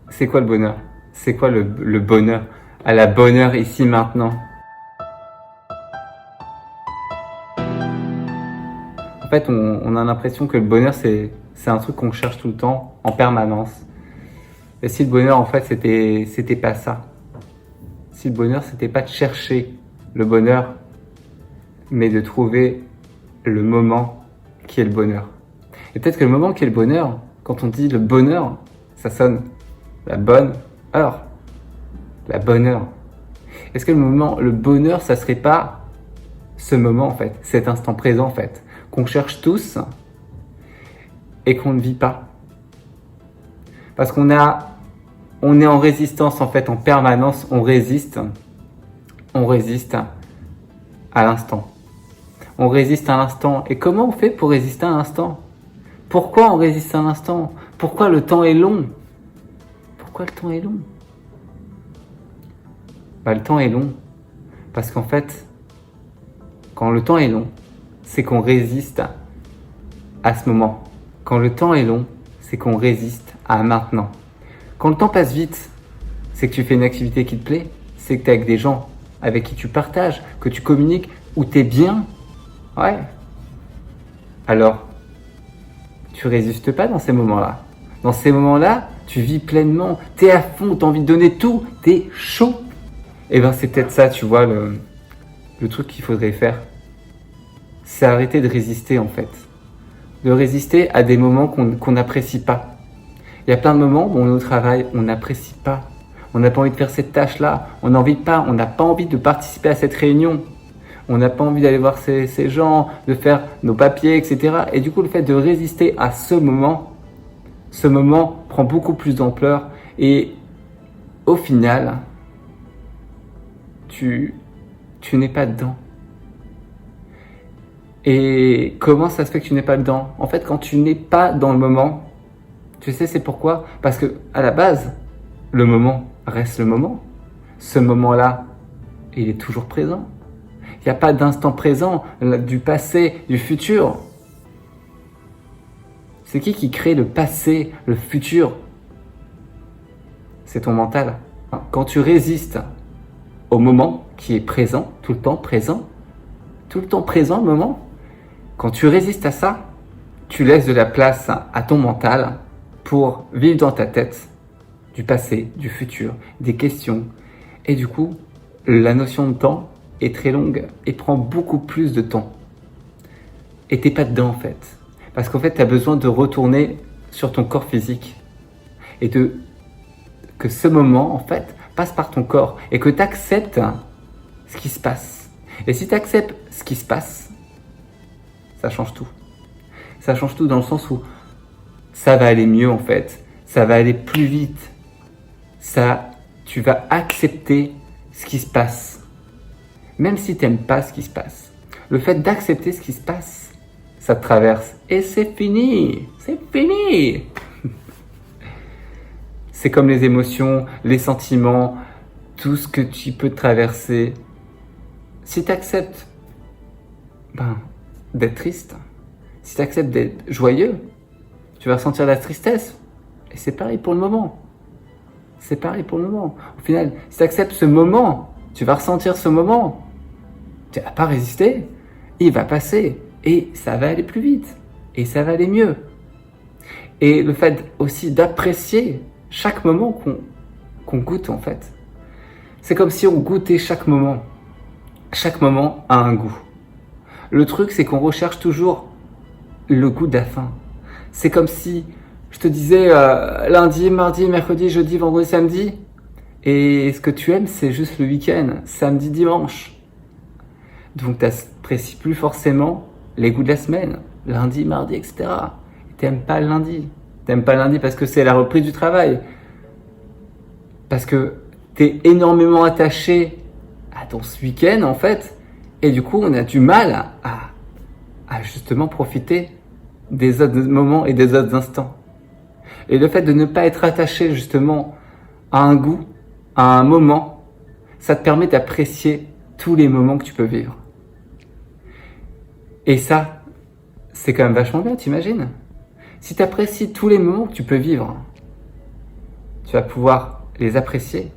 C'est quoi le bonheur? C'est quoi le bonheur? À la bonne heure ici maintenant. En fait, on a l'impression que le bonheur, c'est un truc qu'on cherche tout le temps, en permanence. Et si le bonheur, en fait, c'était pas ça. Si le bonheur, c'était pas de chercher le bonheur, mais de trouver le moment qui est le bonheur. Et peut-être que le moment qui est le bonheur, quand on dit le bonheur, ça sonne la bonne heure. La bonne heure. Est-ce que le bonheur, ça serait pas ce moment, en fait, cet instant présent, en fait, qu'on cherche tous et qu'on ne vit pas? Parce on est en résistance, en fait, en permanence, on résiste à l'instant. On résiste à l'instant. Et comment on fait pour résister à l'instant? Pourquoi on résiste à l'instant? Pourquoi le temps est long? Pourquoi le temps est long? Le temps est long parce qu'en fait, quand le temps est long, c'est qu'on résiste à ce moment. Quand le temps est long, c'est qu'on résiste à maintenant. Quand le temps passe vite, c'est que tu fais une activité qui te plaît, c'est que tu es avec des gens avec qui tu partages, que tu communiques, où tu es bien. Ouais. Alors, tu résistes pas dans ces moments-là. Dans ces moments-là, tu vis pleinement, tu es à fond, tu as envie de donner tout, tu es chaud. Et bien c'est peut-être ça, tu vois, le truc qu'il faudrait faire. C'est arrêter de résister en fait. De résister à des moments qu'on n'apprécie pas. Il y a plein de moments où on est au travail, on n'apprécie pas. On n'a pas envie de faire cette tâche-là, on n'a pas envie de participer à cette réunion. On n'a pas envie d'aller voir ces gens, de faire nos papiers, etc. Et du coup, le fait de résister à ce moment prend beaucoup plus d'ampleur. Et au final, tu n'es pas dedans. Et comment ça se fait que tu n'es pas dedans? En fait, quand tu n'es pas dans le moment, tu sais c'est pourquoi? Parce que à la base, le moment reste le moment. Ce moment-là, il est toujours présent. Il n'y a pas d'instant présent, du passé, du futur. C'est qui crée le passé, le futur? C'est ton mental. Quand tu résistes au moment qui est présent, tout le temps présent le moment, quand tu résistes à ça, tu laisses de la place à ton mental pour vivre dans ta tête du passé, du futur, des questions. Et du coup, la notion de temps est très longue et prend beaucoup plus de temps. Et t'es pas dedans en fait. Parce qu'en fait, tu as besoin de retourner sur ton corps physique. Et que ce moment, en fait, passe par ton corps. Et que tu acceptes ce qui se passe. Et si tu acceptes ce qui se passe, ça change tout. Ça change tout dans le sens où ça va aller mieux en fait. Ça va aller plus vite. Tu vas accepter ce qui se passe. Même si tu n'aimes pas ce qui se passe. Le fait d'accepter ce qui se passe, ça te traverse. Et c'est fini. C'est fini. C'est comme les émotions, les sentiments, tout ce que tu peux traverser. Si tu acceptes d'être triste, si tu acceptes d'être joyeux, tu vas ressentir la tristesse. Et c'est pareil pour le moment. C'est pareil pour le moment. Au final, si tu acceptes ce moment, tu vas ressentir ce moment. Tu vas pas résister. Il va passer. Et ça va aller plus vite. Et ça va aller mieux. Et le fait aussi d'apprécier chaque moment qu'on goûte en fait. C'est comme si on goûtait chaque moment. Chaque moment a un goût. Le truc, c'est qu'on recherche toujours le goût de la fin. C'est comme si je te disais lundi, mardi, mercredi, jeudi, vendredi, samedi. Et ce que tu aimes, c'est juste le week-end, samedi, dimanche. Donc tu n'apprécies plus forcément les goûts de la semaine, lundi, mardi, etc. Tu n'aimes pas le lundi. T'aimes pas lundi parce que c'est la reprise du travail. Parce que t'es énormément attaché à ton week-end en fait. Et du coup, on a du mal à justement profiter des autres moments et des autres instants. Et le fait de ne pas être attaché justement à un goût, à un moment, ça te permet d'apprécier tous les moments que tu peux vivre. Et ça, c'est quand même vachement bien, t'imagines? Si tu apprécies tous les moments que tu peux vivre, tu vas pouvoir les apprécier.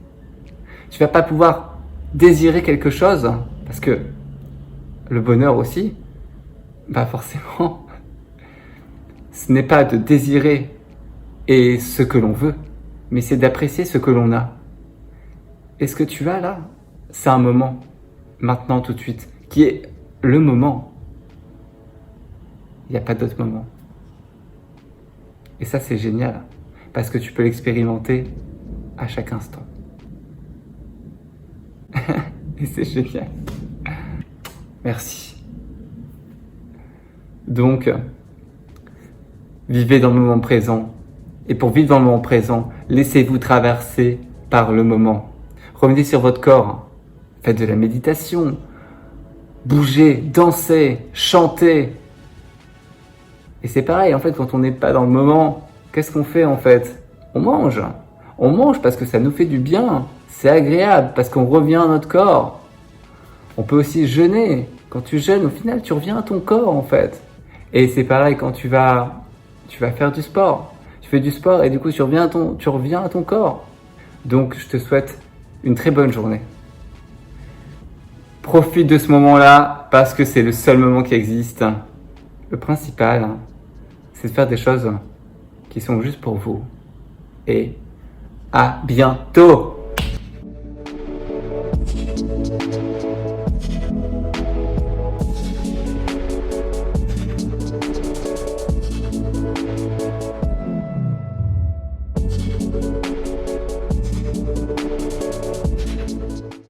Tu vas pas pouvoir désirer quelque chose, parce que le bonheur aussi, bah forcément, ce n'est pas de désirer et ce que l'on veut, mais c'est d'apprécier ce que l'on a. Et ce que tu as là, c'est un moment, maintenant, tout de suite, qui est le moment. Il n'y a pas d'autre moment. Et ça, c'est génial, parce que tu peux l'expérimenter à chaque instant. Et c'est génial. Merci. Donc, vivez dans le moment présent. Et pour vivre dans le moment présent, laissez-vous traverser par le moment. Revenez sur votre corps. Faites de la méditation. Bougez, dansez, chantez. Et c'est pareil, en fait, quand on n'est pas dans le moment, qu'est-ce qu'on fait en fait? On mange. On mange parce que ça nous fait du bien. C'est agréable parce qu'on revient à notre corps. On peut aussi jeûner. Quand tu jeûnes, au final, tu reviens à ton corps en fait. Et c'est pareil quand tu vas faire du sport. Tu fais du sport et du coup, tu reviens à ton corps. Donc, je te souhaite une très bonne journée. Profite de ce moment-là parce que c'est le seul moment qui existe. Le principal, c'est de faire des choses qui sont juste pour vous. Et à bientôt!